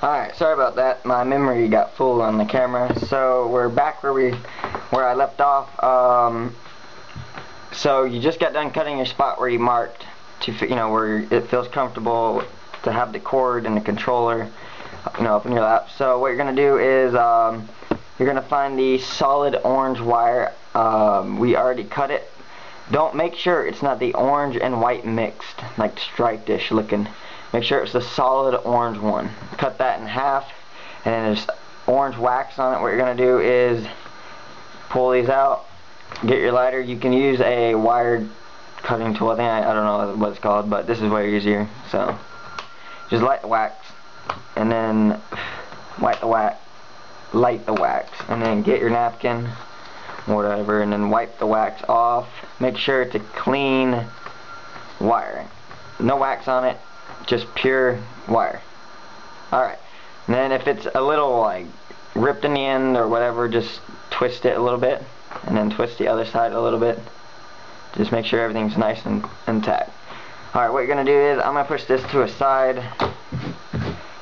Alright, sorry about that. My memory got full on the camera. So we're back where I left off. So you just got done cutting your spot where you marked to, where it feels comfortable to have the cord and the controller, up in your lap. So what you're gonna do is you're gonna find the solid orange wire. We already cut it. Don't make sure it's not the orange and white mixed, like striped-ish looking. Make sure it's the solid orange one. Cut that in half, and then there's orange wax on it. What you're gonna do is pull these out. Get your lighter. You can use a wired cutting tool. I don't know what it's called, but this is way easier. So just light the wax, and then light the wax, and then get your napkin, whatever, and then wipe the wax off. Make sure it's a clean wire, no wax on it, just pure wire. Alright, and then if it's a little like ripped in the end or whatever, just twist it a little bit, and then twist the other side a little bit. Just make sure everything's nice and intact. Alright, what you're going to do is I'm going to push this to a side,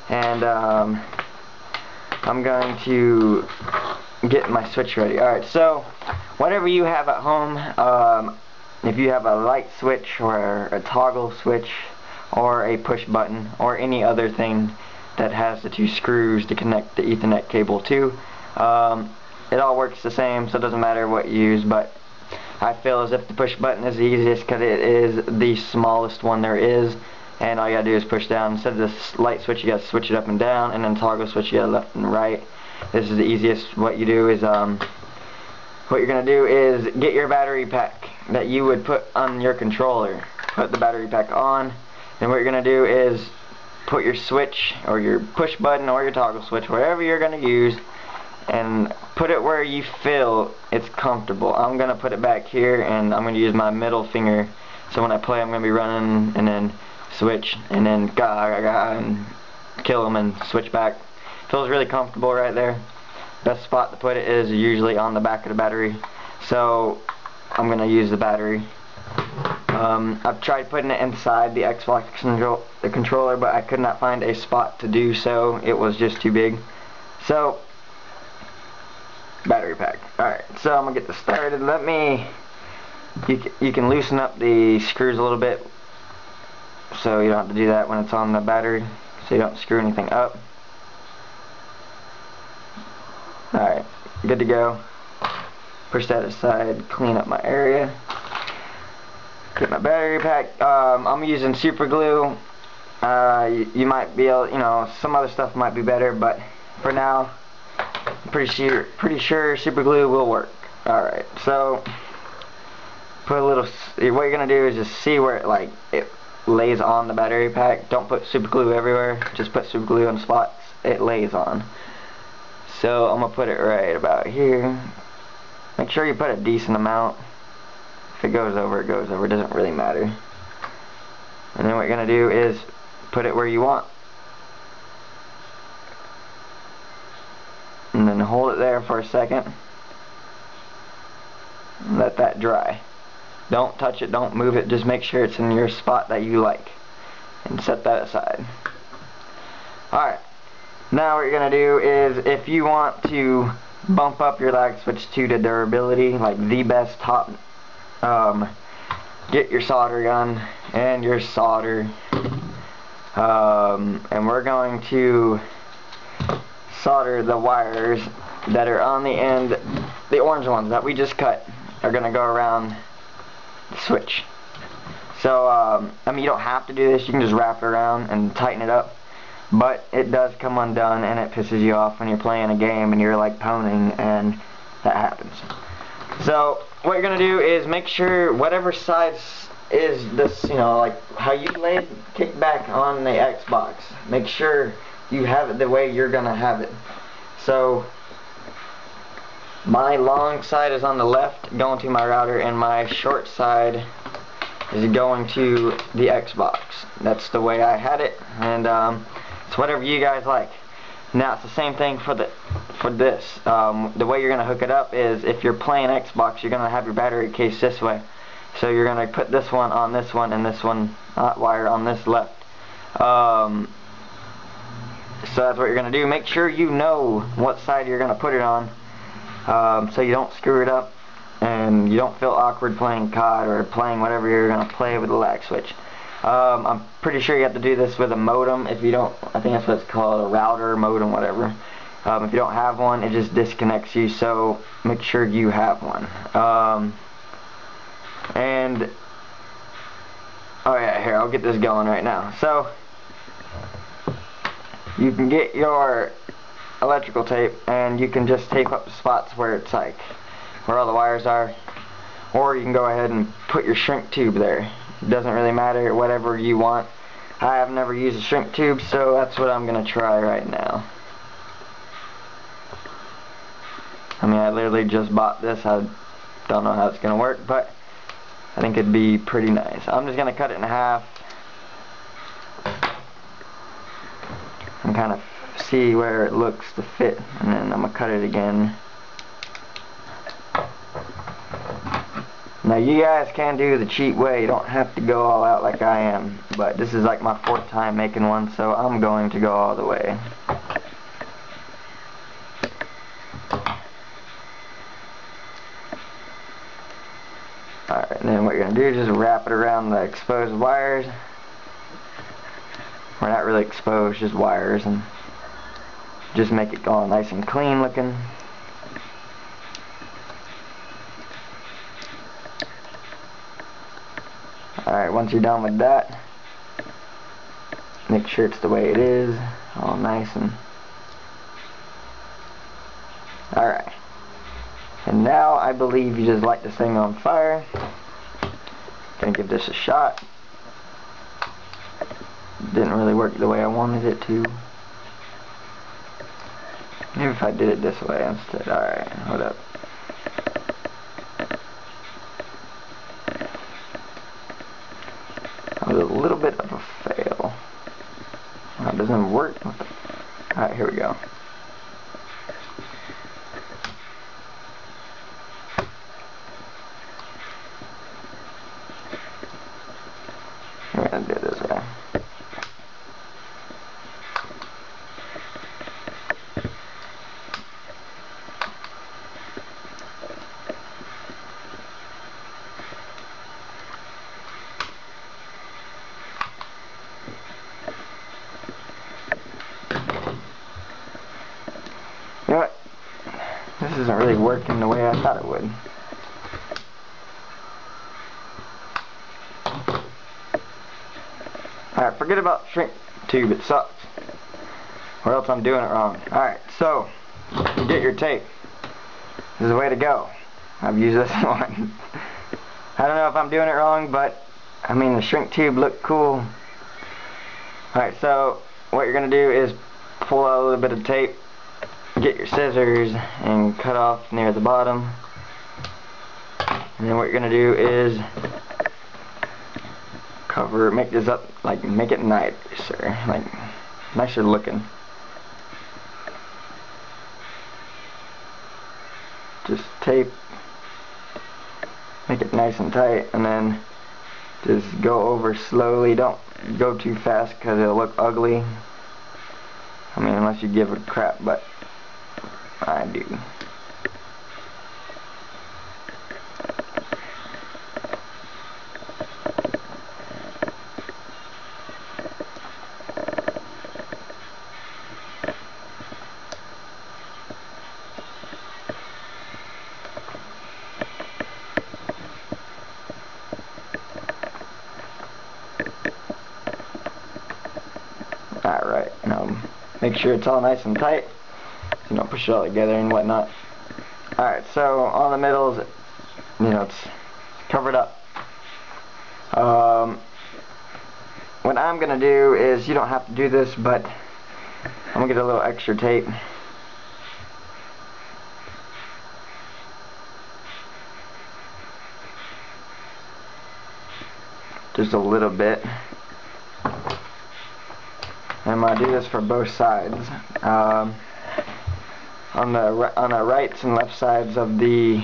and I'm going to get my switch ready. Alright, so whatever you have at home, if you have a light switch or a toggle switch or a push button or any other thing that has the two screws to connect the Ethernet cable to, it all works the same, so it doesn't matter what you use. But I feel as if the push button is the easiest because it is the smallest one there is, and all you gotta do is push down. Instead of this light switch, you gotta switch it up and down, and then toggle switch, you gotta left and right. This is the easiest. What you do is what you're gonna do is get your battery pack that you would put on your controller. Put the battery pack on, and what you're gonna do is put your switch or your push button or your toggle switch, whatever you're gonna use, and put it where you feel it's comfortable. I'm gonna put it back here, and I'm gonna use my middle finger, so when I play I'm gonna be running and then switch and then and kill them and switch back. Feels really comfortable right there. Best spot to put it is usually on the back of the battery, so I'm gonna use the battery. I've tried putting it inside the Xbox controller, but I could not find a spot to do so. It was just too big. So battery pack. Alright, so I'm gonna get this started. You can loosen up the screws a little bit, so you don't have to do that when it's on the battery, so you don't screw anything up. Alright, good to go. Push that aside, clean up my area. Get my battery pack. I'm using super glue. You might be able, some other stuff might be better, but for now, I'm pretty sure super glue will work. Alright, so put a little. What you're gonna do is just see where it lays on the battery pack. Don't put super glue everywhere. Just put super glue on spots it lays on. So I'm gonna put it right about here. Make sure you put a decent amount. If it goes over, it goes over. It doesn't really matter. And then what you're gonna do is put it where you want, and then hold it there for a second. Let that dry. Don't touch it, don't move it, just make sure it's in your spot that you like, and set that aside. Alright, now what you're going to do is, if you want to bump up your lag switch to the durability, like the best top, get your solder gun and your solder, and we're going to solder the wires that are on the end. The orange ones that we just cut are going to go around the switch. So I mean, you don't have to do this. You can just wrap it around and tighten it up, but it does come undone, and it pisses you off when you're playing a game and you're like poning, and that happens. So what you're going to do is make sure whatever side is this, like how you laid kick back on the Xbox, make sure you have it the way you're going to have it. So my long side is on the left, going to my router, and my short side is going to the Xbox. That's the way I had it, and it's whatever you guys like. Now it's the same thing for this. The way you're gonna hook it up is, if you're playing Xbox, you're gonna have your battery case this way. So you're gonna put this one on this one, and this one wire on this left. So that's what you're going to do. Make sure you know what side you're going to put it on, so you don't screw it up and you don't feel awkward playing COD or playing whatever you're going to play with the lag switch. I'm pretty sure you have to do this with a modem. If you don't, I think that's what it's called, a router, modem, whatever. If you don't have one, it just disconnects you, so make sure you have one. And oh yeah, here, I'll get this going right now. So you can get your electrical tape and you can just tape up the spots where it's like where all the wires are, or you can go ahead and put your shrink tube there. It doesn't really matter, whatever you want. I have never used a shrink tube, so that's what I'm gonna try right now. I mean, I literally just bought this. I don't know how it's gonna work, but I think it'd be pretty nice. I'm just gonna cut it in half and kind of see where it looks to fit, and then I'm gonna cut it again. Now you guys can do the cheap way. You don't have to go all out like I am, but this is like my 4th time making one, so I'm going to go all the way. Alright, and then what you're going to do is just wrap it around the exposed wires. We're not really exposed, just wires, and just make it all nice and clean looking. Alright, once you're done with that, make sure it's the way it is, all nice and... Alright. And now I believe you just light this thing on fire. Gonna give this a shot. Didn't really work the way I wanted it to. Maybe if I did it this way instead. Alright, hold up. That was a little bit of a fail. That doesn't work. Alright, here we go. We're gonna do it this way. You know what? This isn't really working the way I thought it would. Alright, forget about shrink tube, it sucks. Or else I'm doing it wrong. Alright, so, you get your tape. This is the way to go. I've used this one. I don't know if I'm doing it wrong, but, I mean, the shrink tube looked cool. Alright, so, what you're going to do is pull out a little bit of tape, get your scissors, and cut off near the bottom. And then what you're going to do is cover, make this up, like make it nicer, like nicer looking. Just tape, make it nice and tight, and then just go over slowly. Don't go too fast because it'll look ugly. I mean, unless you give a crap, but I do. Alright, now make sure it's all nice and tight, so you don't push it all together and whatnot. Alright, so on the middles, you know, it's covered up. What I'm going to do is, you don't have to do this, but I'm going to get a little extra tape. Just a little bit. I'm going to do this for both sides. On the rights and left sides of the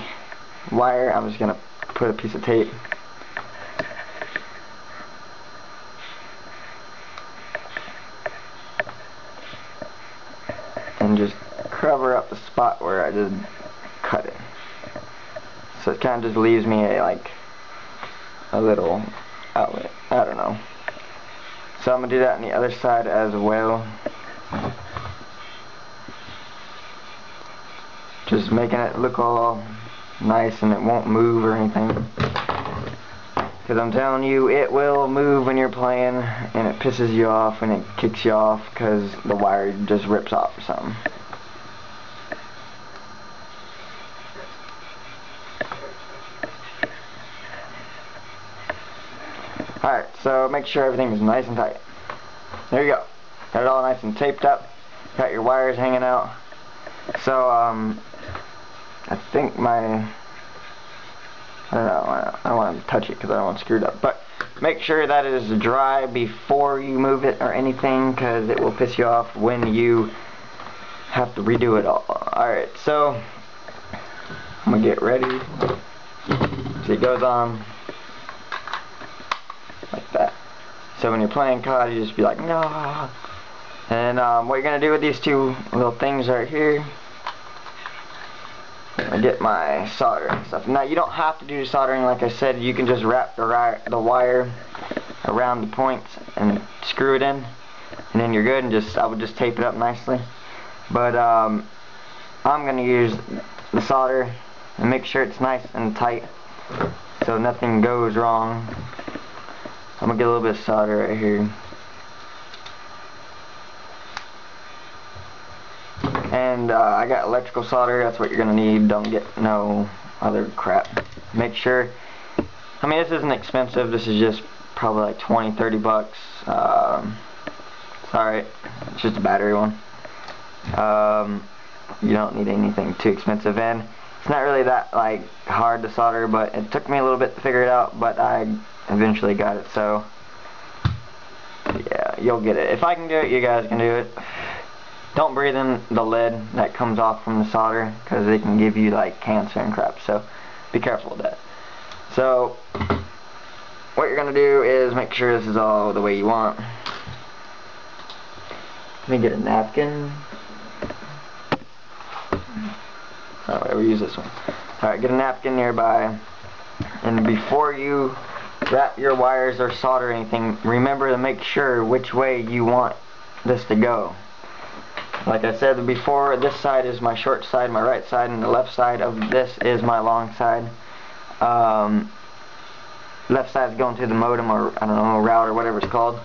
wire, I'm just going to put a piece of tape. then just cover up the spot where I just cut it. So it kind of just leaves me a little outlet. I don't know. So I'm going to do that on the other side as well. Just making it look all nice and it won't move or anything. Because I'm telling you, it will move when you're playing, and it pisses you off and it kicks you off because the wire just rips off or something. Alright, so make sure everything is nice and tight. There you go. Got it all nice and taped up. Got your wires hanging out. So, I think I don't know, I don't want to touch it because I don't want it screwed up. But make sure that it is dry before you move it or anything, because it will piss you off when you have to redo it all. Alright, so I'm going to get ready. So it goes on like that. So when you're playing COD, you just be like, no. And what you're going to do with these two little things right here, I get my solder and stuff. Now you don't have to do soldering, like I said. You can just wrap the wire around the points and screw it in, and then you're good. And I would just tape it up nicely. But I'm gonna use the solder and make sure it's nice and tight so nothing goes wrong. I'm gonna get a little bit of solder right here. And I got electrical solder. That's what you're gonna need. Don't get no other crap. Make sure, I mean, this isn't expensive. This is just probably like 20-30 bucks. It's alright. It's just a battery one. You don't need anything too expensive, and it's not really that hard to solder, but it took me a little bit to figure it out, but I eventually got it. So yeah, you'll get it. If I can do it, you guys can do it. Don't breathe in the lead that comes off from the solder, because it can give you cancer and crap, so be careful with that. So what you're going to do is make sure this is all the way you want. Let me get a napkin. Oh, whatever, use this one. Alright, get a napkin nearby, and before you wrap your wires or solder anything, remember to make sure which way you want this to go. Like I said before, this side is my short side, my right side, and the left side of this is my long side. Left side is going to the modem, or I don't know, route or whatever it's called.